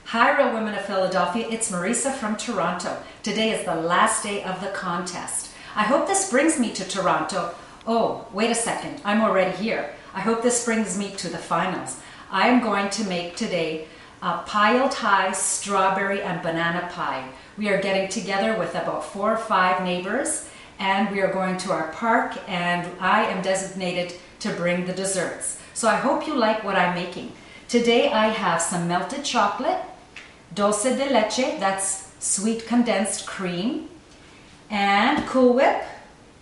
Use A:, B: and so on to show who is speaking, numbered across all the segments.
A: Hi, Real Women of Philadelphia. It's Marisa from Toronto. Today is the last day of the contest. I hope this brings me to Toronto. Oh, wait a second. I'm already here. I hope this brings me to the finals. I am going to make today a piled high strawberry and banana pie. We are getting together with about 4 or 5 neighbors and we are going to our park, and I am designated to bring the desserts. So I hope you like what I'm making. Today I have some melted chocolate, dulce de leche, that's sweet condensed cream, and Cool Whip,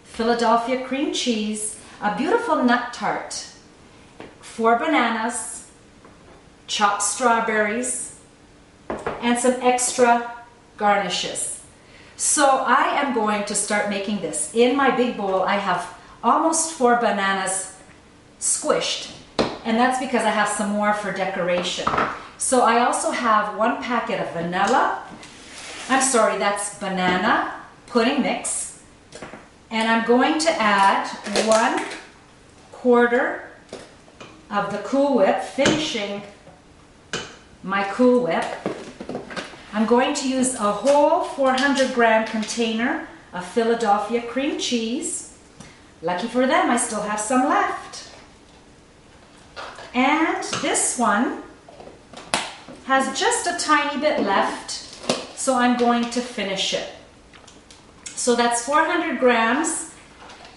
A: Philadelphia cream cheese, a beautiful nut tart, 4 bananas, chopped strawberries, and some extra garnishes. So I am going to start making this. In my big bowl I have almost 4 bananas squished, and that's because I have some more for decoration. So I also have 1 packet of that's banana pudding mix, and I'm going to add 1/4 of the Cool Whip, finishing my Cool Whip. I'm going to use a whole 400-gram container of Philadelphia cream cheese. Lucky for them, I still have some left. And this one has just a tiny bit left, so I'm going to finish it. So that's 400 grams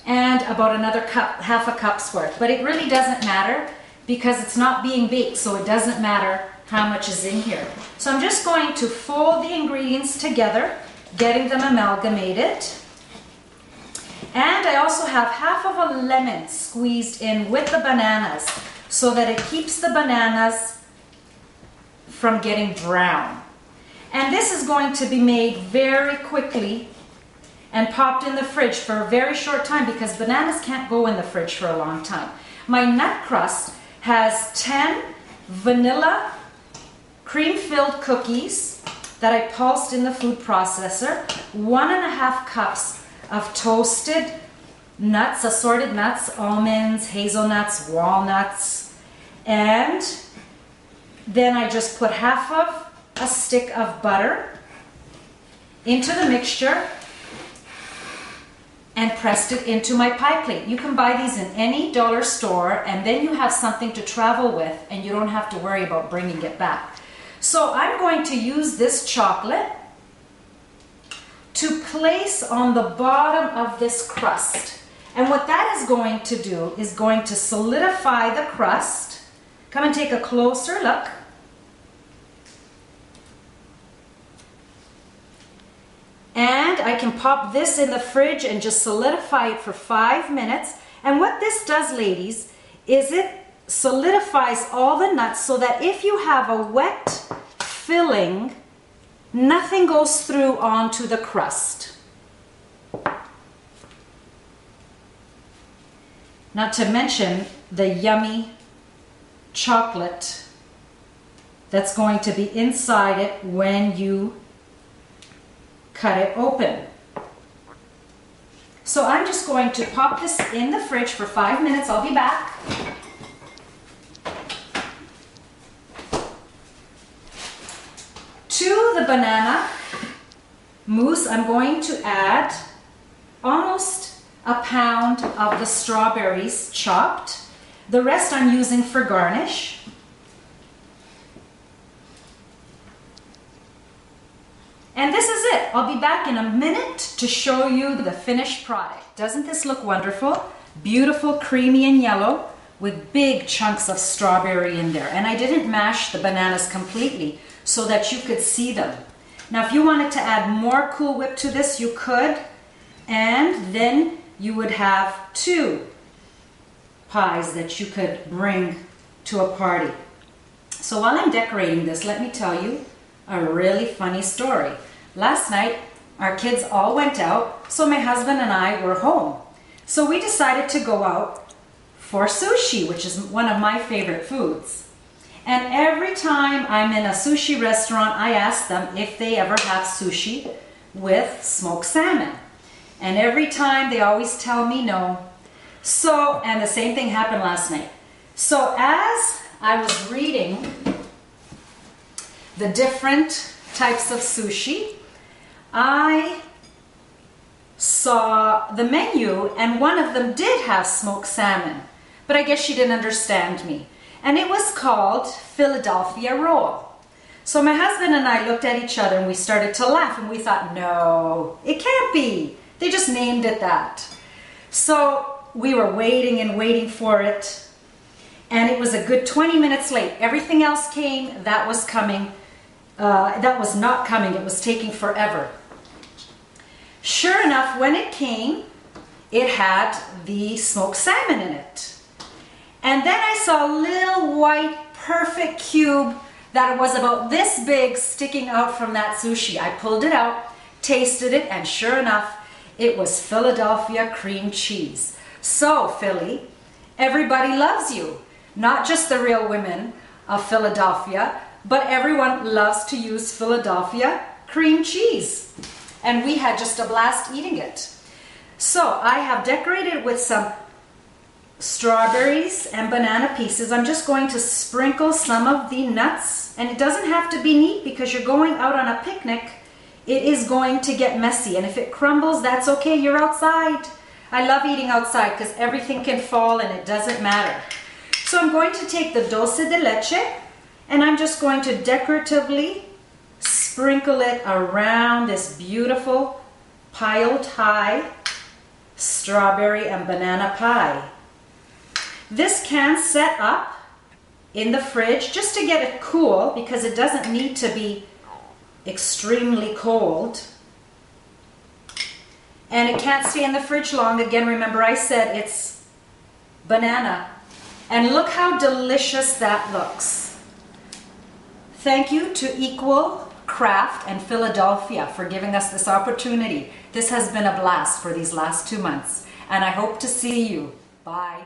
A: and about another cup, half a cup's worth. But it really doesn't matter because it's not being baked, so it doesn't matter how much is in here. So I'm just going to fold the ingredients together, getting them amalgamated. And I also have half of a lemon squeezed in with the bananas so that it keeps the bananas from getting brown. And this is going to be made very quickly and popped in the fridge for a very short time because bananas can't go in the fridge for a long time. My nut crust has 10 vanilla cream-filled cookies that I pulsed in the food processor, 1.5 cups of toasted nuts, assorted nuts, almonds, hazelnuts, walnuts, and then I just put half of a stick of butter into the mixture and pressed it into my pie plate. You can buy these in any dollar store, and then you have something to travel with and you don't have to worry about bringing it back. So I'm going to use this chocolate to place on the bottom of this crust. And what that is going to do is going to solidify the crust. Come and take a closer look. And I can pop this in the fridge and just solidify it for 5 minutes. And what this does, ladies, is it solidifies all the nuts so that if you have a wet filling, nothing goes through onto the crust. Not to mention the yummy chocolate that's going to be inside it when you cut it open. So I'm just going to pop this in the fridge for 5 minutes. I'll be back. To the banana mousse, I'm going to add almost a pound of the strawberries chopped. The rest I'm using for garnish. And this is it. I'll be back in a minute to show you the finished product. Doesn't this look wonderful? Beautiful, creamy and yellow with big chunks of strawberry in there. And I didn't mash the bananas completely so that you could see them. Now if you wanted to add more Cool Whip to this, you could, and then you would have 2 pies that you could bring to a party. So while I'm decorating this, let me tell you a really funny story. Last night our kids all went out, so my husband and I were home. So we decided to go out for sushi, which is one of my favorite foods. And every time I'm in a sushi restaurant, I ask them if they ever have sushi with smoked salmon. And every time they always tell me no. So, and the same thing happened last night. So as I was reading the different types of sushi, I saw the menu and one of them did have smoked salmon, but I guess she didn't understand me. And it was called Philadelphia roll. So my husband and I looked at each other and we started to laugh and we thought, no, it can't be. They just named it that. So we were waiting and waiting for it, and it was a good 20 minutes late. Everything else came, that was coming. That was not coming, it was taking forever. Sure enough, when it came, it had the smoked salmon in it. And then I saw a little white perfect cube that was about this big sticking out from that sushi. I pulled it out, tasted it, and sure enough, it was Philadelphia cream cheese. So, Philly, everybody loves you. Not just the real women of Philadelphia, but everyone loves to use Philadelphia cream cheese. And we had just a blast eating it. So I have decorated with some strawberries and banana pieces. I'm just going to sprinkle some of the nuts, and it doesn't have to be neat because you're going out on a picnic. It is going to get messy, and if it crumbles, that's okay, you're outside. I love eating outside because everything can fall and it doesn't matter. So I'm going to take the dulce de leche and I'm just going to decoratively sprinkle it around this beautiful piled high strawberry and banana pie. This can set up in the fridge just to get it cool because it doesn't need to be extremely cold. And it can't stay in the fridge long. Again, remember I said it's banana. And look how delicious that looks. Thank you to Equal Craft and Philadelphia for giving us this opportunity. This has been a blast for these last 2 months, and I hope to see you. Bye.